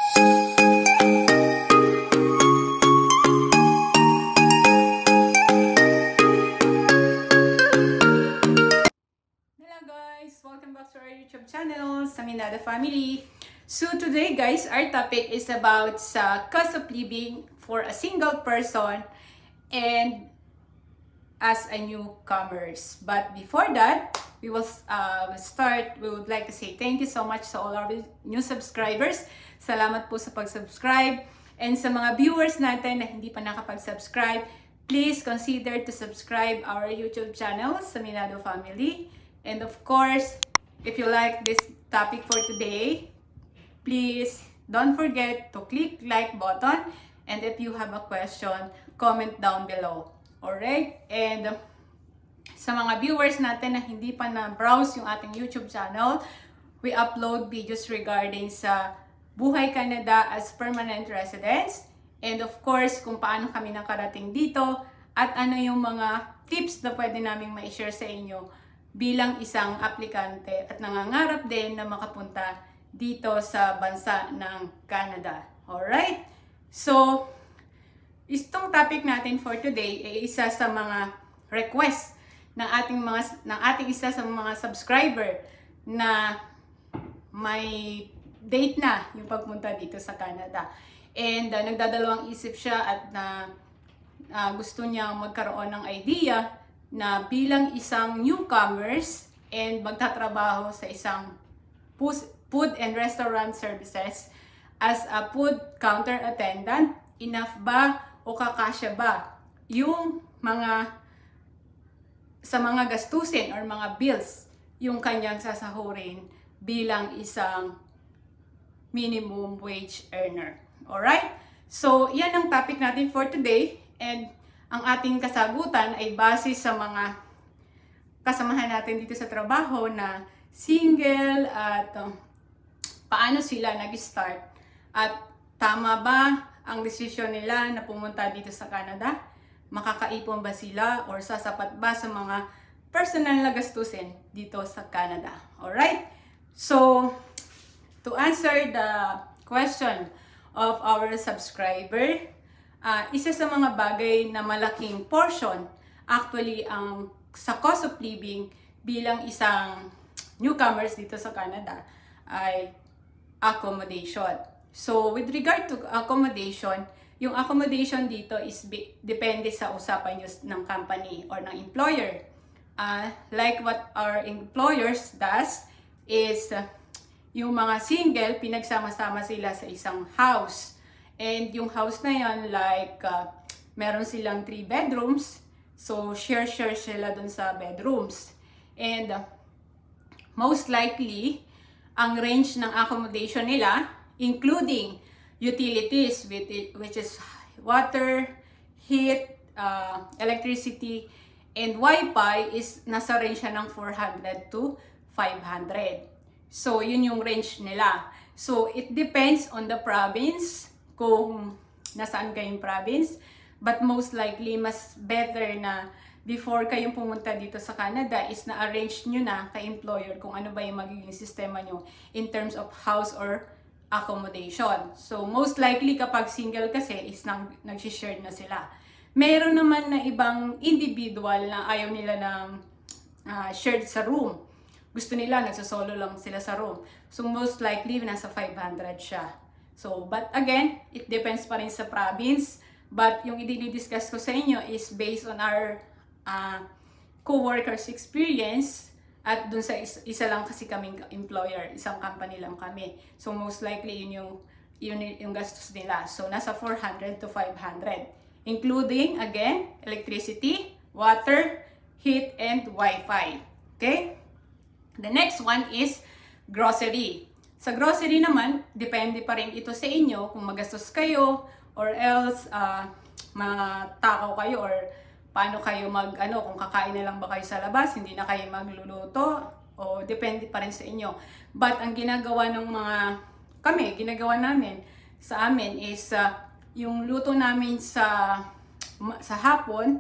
Welcome back to our YouTube channel, Saminada Family. So today guys, our topic is about sa cost of living for a single person and as a newcomers. But before that, we would like to say thank you so much sa all our new subscribers. Salamat po sa pag-subscribe. And sa mga viewers natin na hindi pa nakapag-subscribe, please consider to subscribe our YouTube channel, Saminada Family. And of course, if you like this topic for today, please don't forget to click like button. And if you have a question, comment down below. Alright? And sa mga viewers natin na hindi pa na-browse yung ating YouTube channel, we upload videos regarding sa Buhay Canada as permanent residents. And of course, kung paano kami nakarating dito at ano yung mga tips na pwede naming ma-share sa inyo bilang isang aplikante at nangangarap din na makapunta dito sa bansa ng Canada. Alright? So, itong topic natin for today ay isa sa mga request ng ating isa sa mga subscriber na may date na yung pagpunta dito sa Canada. And nagdadalawang isip siya at gusto niya magkaroon ng idea na bilang isang newcomers and magtatrabaho sa isang food and restaurant services as a food counter attendant, enough ba o kakasya ba yung sa mga gastusin or mga bills yung kanyang sasahurin bilang isang minimum wage earner. Alright? So, yan ang topic natin for today, and ang ating kasagutan ay base sa mga kasamahan natin dito sa trabaho na single at paano sila nag-start at tama ba ang desisyon nila na pumunta dito sa Canada? Makakaipon ba sila or sasapat ba sa mga personal na gastusin dito sa Canada? Alright? So, to answer the question of our subscriber, isa sa mga bagay na malaking portion actually sa cost of living bilang isang newcomers dito sa Canada ay accommodation. So with regard to accommodation, yung accommodation dito is depende sa usapan nyo ng company or ng employer. Like what our employers does is yung mga single, pinagsama-sama sila sa isang house. And yung house na yan, like, meron silang 3 bedrooms. So, share sila dun sa bedrooms. And, most likely, ang range ng accommodation nila, including utilities, which is water, heat, electricity, and Wi-Fi, is nasa range ng 400 to 500. So, yun yung range nila. So, it depends on the province, kung nasaan kayong province, but most likely mas better na before kayong pumunta dito sa Canada is na-arrange nyo na ka-employer kung ano ba yung magiging sistema nyo in terms of house or accommodation. So most likely kapag single kasi is nag-share na sila. Meron naman na ibang individual na ayaw nila ng shared sa room. Gusto nila nagsasolo lang sila sa room. So most likely nasa 500 siya. So, but again, it depends pa rin sa province. But yung i-discuss ko sa inyo is based on our co-workers experience at dun sa isa lang kasi kaming employer, isang company lang kami. So, most likely yun yung gastos nila. So, nasa 400 to 500. Including, again, electricity, water, heat, and Wi-Fi. Okay? The next one is grocery. Sa grocery naman, depende pa rin ito sa inyo kung magastos kayo or else matakaw kayo or paano kayo kung kakain na lang ba kayo sa labas, hindi na kayo magluluto o depende pa rin sa inyo. But ang ginagawa namin sa amin is yung luto namin sa hapon,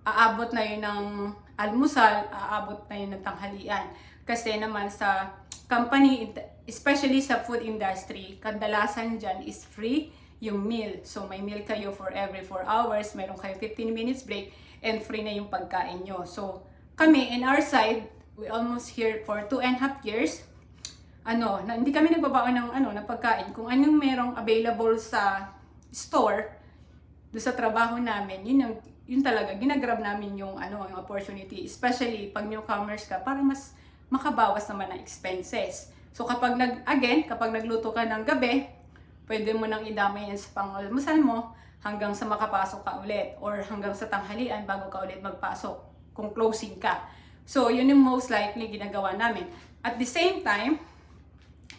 aabot na yun ng almusal, aabot na yun ng tanghalian. Kasi naman sa company, especially sa food industry, kadalasan dyan is free yung meal. So, may meal kayo for every 4 hours, meron kayo 15 minutes break, and free na yung pagkain nyo. So, kami, in our side, we almost here for 2.5 years, hindi kami nagbabaon ng pagkain. Kung anong merong available sa store, do sa trabaho namin, yun talaga, ginagrab namin yung opportunity. Especially pag newcomers ka, para mas makabawas naman ng expenses. So kapag nagluto ka ng gabi, pwede mo nang idamay yan sa pang-almusal mo hanggang sa makapasok ka ulit, or hanggang sa tanghalian bago ka ulit magpasok kung closing ka. So yun yung most likely ginagawa namin. At the same time,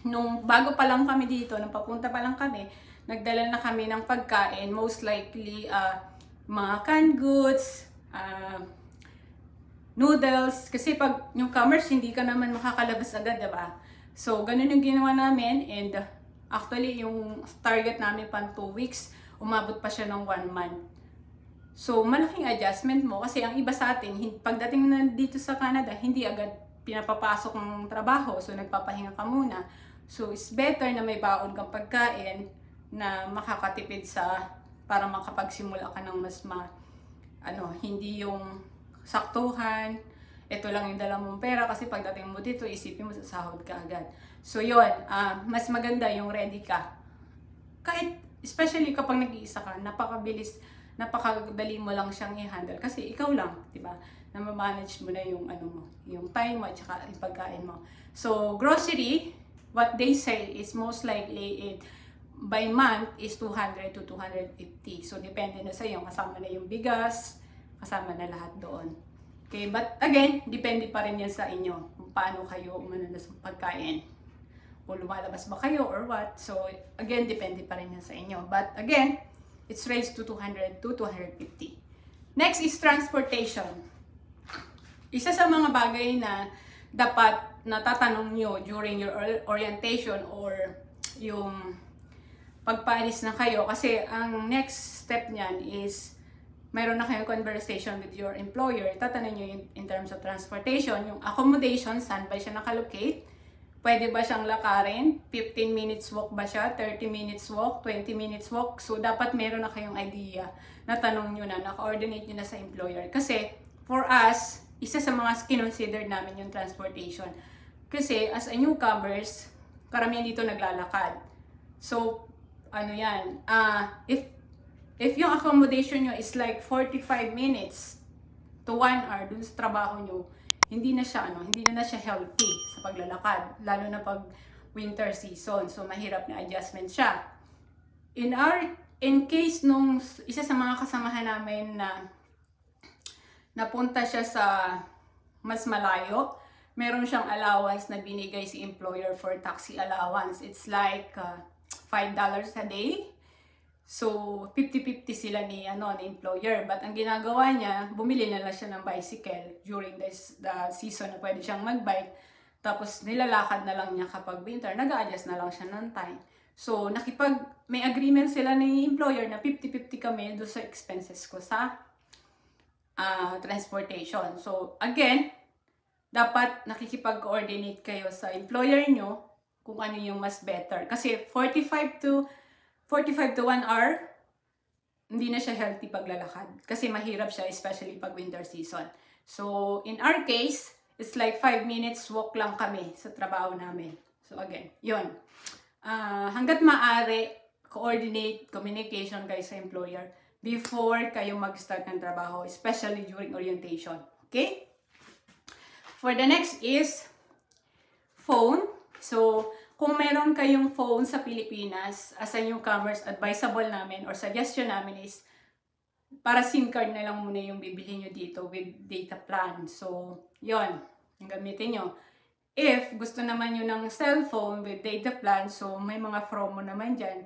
nung bago pa lang kami dito, nung papunta pa lang kami, nagdala na kami ng pagkain, most likely mga canned goods, noodles, kasi pag newcomers, hindi ka naman makakalabas agad, diba? So, ganun yung ginawa namin, and actually, yung target namin pang 2 weeks, umabot pa siya ng 1 month. So, malaking adjustment mo, kasi ang iba sa atin, pagdating na dito sa Canada, hindi agad pinapapasok ng trabaho, so nagpapahinga ka muna. So, it's better na may baon kang pagkain na makakatipid para makapagsimula ka ng mas hindi yung saktuhan, ito lang yung dala mong pera, kasi pagdating mo dito, isipin mo sasahod ka agad. So, yun, mas maganda yung ready ka. Kahit, especially kapag nag-iisa ka, napakadali mo lang siyang i-handle, kasi ikaw lang, diba? Na ma-manage mo na yung yung time mo at saka yung pagkain mo. So, grocery, what they say is most likely by month is 200 to 250. So, depende na sa iyo. Kasama na yung bigas, kasama na lahat doon. Okay, but again, depende pa rin yan sa inyo kung paano kayo umano sa pagkain. Kung lumalabas ba kayo or what. So, again, depende pa rin yan sa inyo. But again, it's raised to 200 to 250. Next is transportation. Isa sa mga bagay na dapat natatanong nyo during your orientation or yung pagpaalis na kayo, kasi ang next step niyan is mayroon na kayong conversation with your employer. Tatanong nyo in terms of transportation, yung accommodation, saan ba siya nakalocate, pwede ba siyang lakarin, 15 minutes walk ba siya, 30 minutes walk, 20 minutes walk. So dapat meron na kayong idea, natanong nyo na, naka-coordinate nyo na sa employer. Kasi for us, isa sa mga kinonsider namin yung transportation. Kasi as a newcomers, karamihan dito naglalakad. So, if yung accommodation nyo is like 45 minutes to 1 hour dun sa trabaho nyo, hindi na siya healthy sa paglalakad, lalo na pag winter season. So, mahirap na adjustment siya. In case nung isa sa mga kasamahan namin na napunta siya sa mas malayo, meron siyang allowance na binigay si employer for taxi allowance. It's like $5 a day. So, 50-50 sila ni employer. But ang ginagawa niya, bumili na lang siya ng bicycle during the season na pwede siyang magbike. Tapos, nilalakad na lang niya kapag winter. Nag-a-adjust na lang siya ng time. So, may agreement sila ni employer na 50-50 kami doon sa expenses ko sa transportation. So, again, dapat nakikipag-coordinate kayo sa employer nyo kung ano yung mas better. Kasi 45 to 1 hour, hindi na siya healthy paglalakad. Kasi mahirap siya, especially pag winter season. So, in our case, it's like 5 minutes walk lang kami sa trabaho namin. So, again, yun. Hanggat maaari, coordinate communication kayo sa employer before kayo mag-start ng trabaho, especially during orientation. Okay? For the next is phone. So, kung meron kayong phone sa Pilipinas, as a newcomers, advisable namin or suggestion namin is para SIM card na lang muna yung bibili nyo dito with data plan. So, yon yung gamitin nyo. If gusto naman nyo ng cellphone with data plan, so may mga promo naman dyan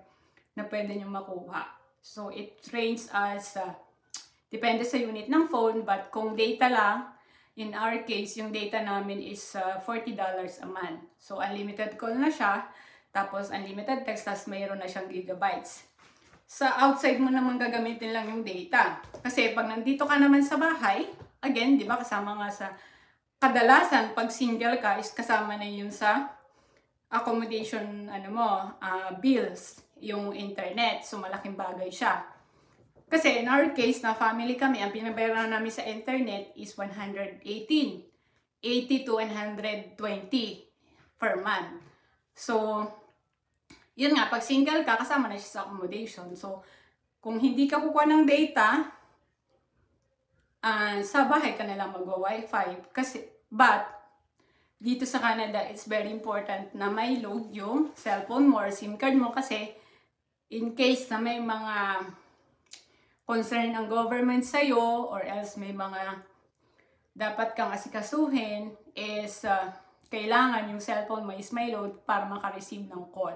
na pwede nyo makuha. So, it ranges as, depende sa unit ng phone, but kung data lang, in our case, yung data namin is $40 a month. So, unlimited call na siya, tapos unlimited text, tapos mayroon na siyang gigabytes. Sa outside mo naman gagamitin lang yung data. Kasi pag nandito ka naman sa bahay, again, di ba, kasama nga sa, kadalasan, pag single ka, is kasama na yun sa accommodation, bills, yung internet. So, malaking bagay siya. Kasi in our case, na family kami, ang pinabayaran namin sa internet is 118. 80 to 120 per month. So, yun nga, pag single ka, kasama na siya sa accommodation. So, kung hindi ka kukuha ng data, sa bahay ka na lang magwa-wifi. But, dito sa Canada, it's very important na may load yung cellphone mo or SIM card mo kasi in case na may mga concern ang government sa'yo or else may mga dapat kang asikasuhin is kailangan yung cellphone mo is may load para makareceive ng call.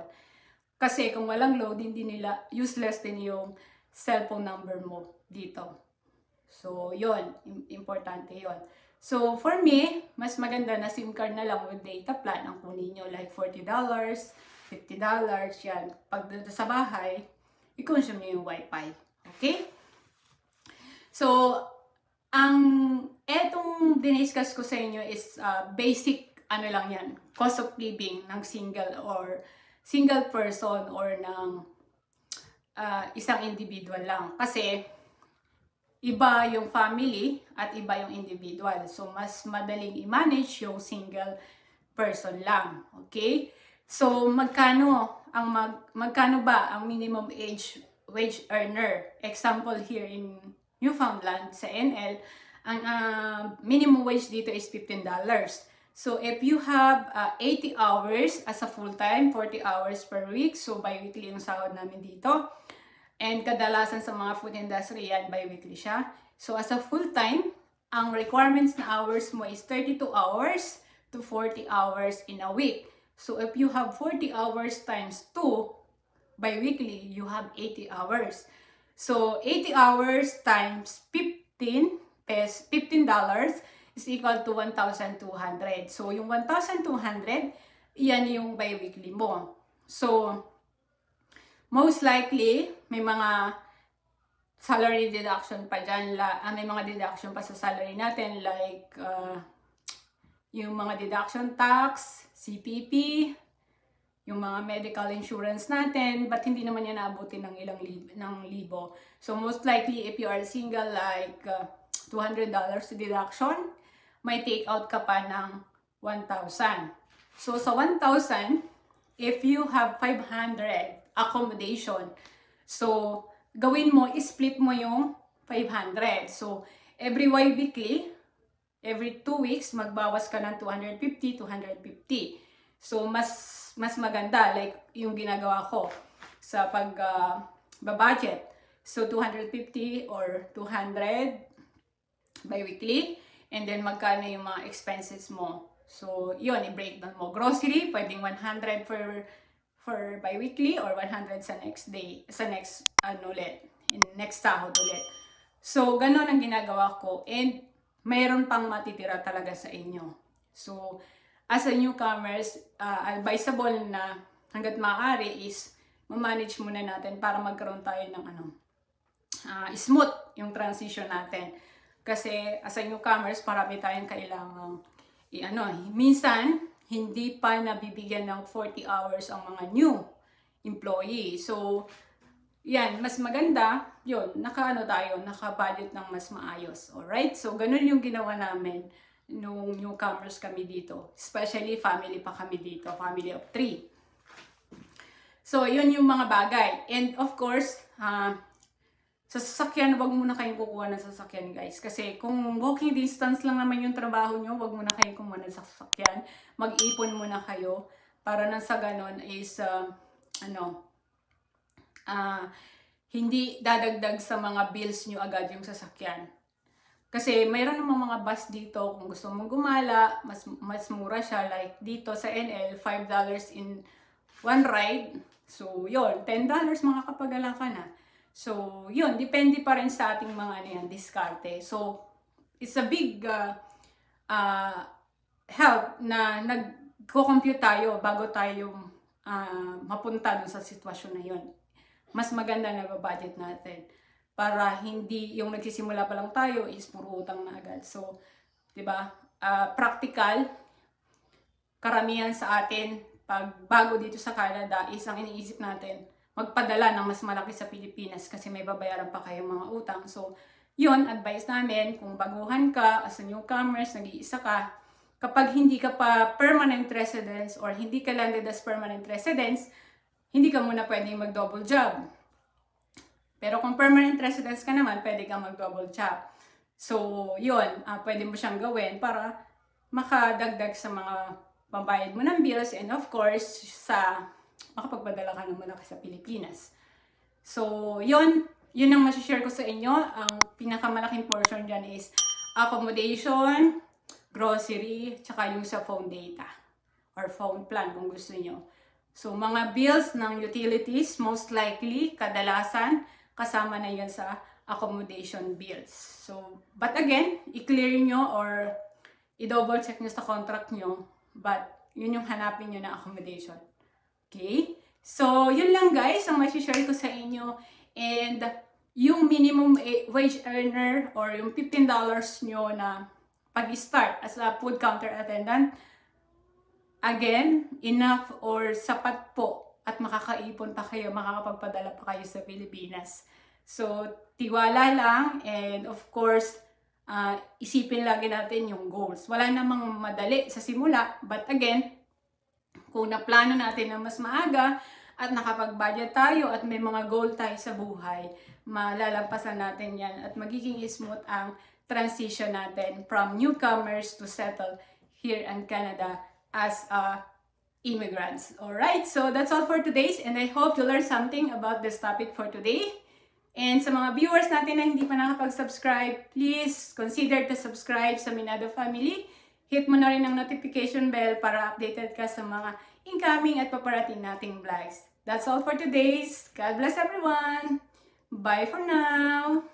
Kasi kung walang load, hindi nila useless din yung cellphone number mo dito. So, yun. Importante yun. So, for me, mas maganda na SIM card na lang with data plan ang kunin nyo. Like $40, $50, yan. Pag sa bahay, i-consume nyo yung wifi. Okay? So, etong diniscuss ko sa inyo is basic, lang yan, cost of living ng single person or ng isang individual lang. Kasi, iba yung family at iba yung individual. So, mas madaling i-manage yung single person lang. Okay? So, magkano ba ang minimum wage earner? Example here in Newfoundland, sa NL, ang minimum wage dito is $15. So, if you have 80 hours as a full-time, 40 hours per week, so bi-weekly yung sahod namin dito. And kadalasan sa mga food industry yan, bi-weekly siya. So, as a full-time, ang requirements na hours mo is 32 hours to 40 hours in a week. So, if you have 40 hours times 2, bi-weekly, you have 80 hours. So, 80 hours times $15 is equal to 1,200. So, yung 1,200, yan yung bi-weekly mo. So, most likely, may mga salary deduction pa dyan. May mga deduction pa sa salary natin like yung mga deduction tax, CPP, yung mga medical insurance natin, but hindi naman yan naabutin ng libo. So most likely, if you are single, like $200 deduction, may take out ka pa ng 1,000. So sa 1,000, if you have 500 accommodation. So, gawin mo, split mo yung 500. So, every weekly, every 2 weeks, magbawas ka ng 250, 250. So, mas maganda, like yung ginagawa ko sa budget. So, 250 or 200 bi-weekly. And then, magkano yung mga expenses mo. So, yun, i-breakdown mo. Grocery, pwedeng 100 for bi-weekly or 100 sa next day, sa next next sahod ulit. So, ganun ang ginagawa ko and mayroon pang matitira talaga sa inyo. So, as a newcomers, advisable na hanggat maaari is ma-manage muna natin para magkaroon tayo ng smooth yung transition natin. Kasi as a newcomers, marami tayong kailangang minsan hindi pa nabibigyan ng 40 hours ang mga new employee. So, yan, mas maganda, yun, naka-budget ng mas maayos. Alright? So, ganun yung ginawa namin nung newcomers kami dito. Especially, family pa kami dito, family of 3. So, yun yung mga bagay. And of course, sa sasakyan, wag muna kayong kukuha ng sasakyan, guys. Kasi kung walking distance lang naman yung trabaho nyo, wag muna kayong kumuha ng sasakyan. Mag-ipon muna kayo para nang sa ganon is, hindi dadagdag sa mga bills nyo agad yung sasakyan. Kasi mayroon namang mga bus dito, kung gusto mong gumala, mas mura siya. Like dito sa NL, $5 in one ride. So, yun, $10 makakapagala ka na. So, yun, depende pa rin sa ating mga diskarte. So, it's a big help na nagko-compute tayo bago tayo mapunta dun sa sitwasyon na yun. Mas maganda na budget natin para hindi yung nagsisimula pa lang tayo is puro utang na agad. So, 'di ba? Practical karamihan sa atin pag bago dito sa Canada is ang iniisip natin, magpadala ng mas malaki sa Pilipinas kasi may babayaran pa kayong mga utang. So, yun, advice namin, kung baguhan ka, as a newcomers, nag-iisa ka, kapag hindi ka pa permanent residence or hindi ka landed as permanent residence, hindi ka muna pwedeng mag-double job. Pero kung permanent residence ka naman, pwede kang mag-double job. So, yun, pwede mo siyang gawin para makadagdag sa mga pambayad mo ng bills and of course, sa makapagpadala ka ng malaki sa Pilipinas. So, yun ang masishare ko sa inyo. Ang pinakamalaking portion dyan is accommodation, grocery, tsaka yung sa phone data or phone plan kung gusto nyo. So, mga bills ng utilities, most likely, kadalasan, kasama na yan sa accommodation bills. So, but again, i-clear nyo or i-double check nyo sa contract nyo, but yun yung hanapin nyo na accommodation. Okay? So, yun lang guys, ang masishare ko sa inyo. And yung minimum wage earner or yung $15 nyo na pag-start as a food counter attendant, again, enough or sapat po at makakaipon pa kayo, makakapagpadala pa kayo sa Pilipinas. So, tiwala lang and of course, isipin lagi natin yung goals. Wala namang madali sa simula, but again, kung naplano natin na mas maaga at nakapag-budget tayo at may mga goal tayo sa buhay, malalampasan natin yan at magiging smooth ang transition natin from newcomers to settle here in Canada as immigrants. Alright, so that's all for today's and I hope you learned something about this topic for today. And sa mga viewers natin na hindi pa nakapag-subscribe, please consider to subscribe sa Minado Family. Hit mo na rin ang notification bell para updated ka sa mga incoming at paparating nating vlogs. That's all for today's. God bless everyone. Bye for now.